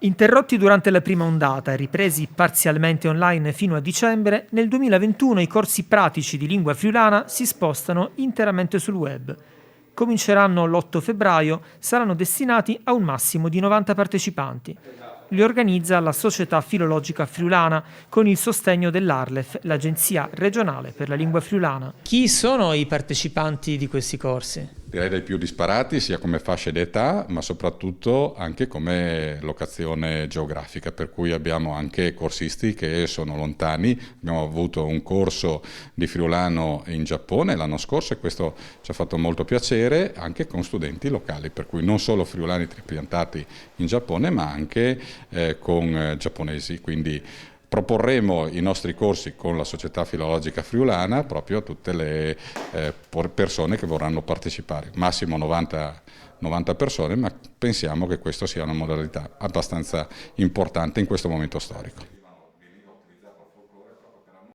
Interrotti durante la prima ondata e ripresi parzialmente online fino a dicembre, nel 2021 i corsi pratici di lingua friulana si spostano interamente sul web. Cominceranno l'8 febbraio, saranno destinati a un massimo di 90 partecipanti. Li organizza la Società Filologica Friulana con il sostegno dell'Arlef, l'Agenzia regionale per la lingua friulana. Chi sono i partecipanti di questi corsi? Direi dai più disparati sia come fasce d'età, ma soprattutto anche come locazione geografica, per cui abbiamo anche corsisti che sono lontani. Abbiamo avuto un corso di friulano in Giappone l'anno scorso e questo ci ha fatto molto piacere, anche con studenti locali, per cui non solo friulani tripiantati in Giappone, ma anche con giapponesi. Quindi proporremo i nostri corsi con la Società Filologica Friulana proprio a tutte le persone che vorranno partecipare, massimo 90 persone, ma pensiamo che questa sia una modalità abbastanza importante in questo momento storico.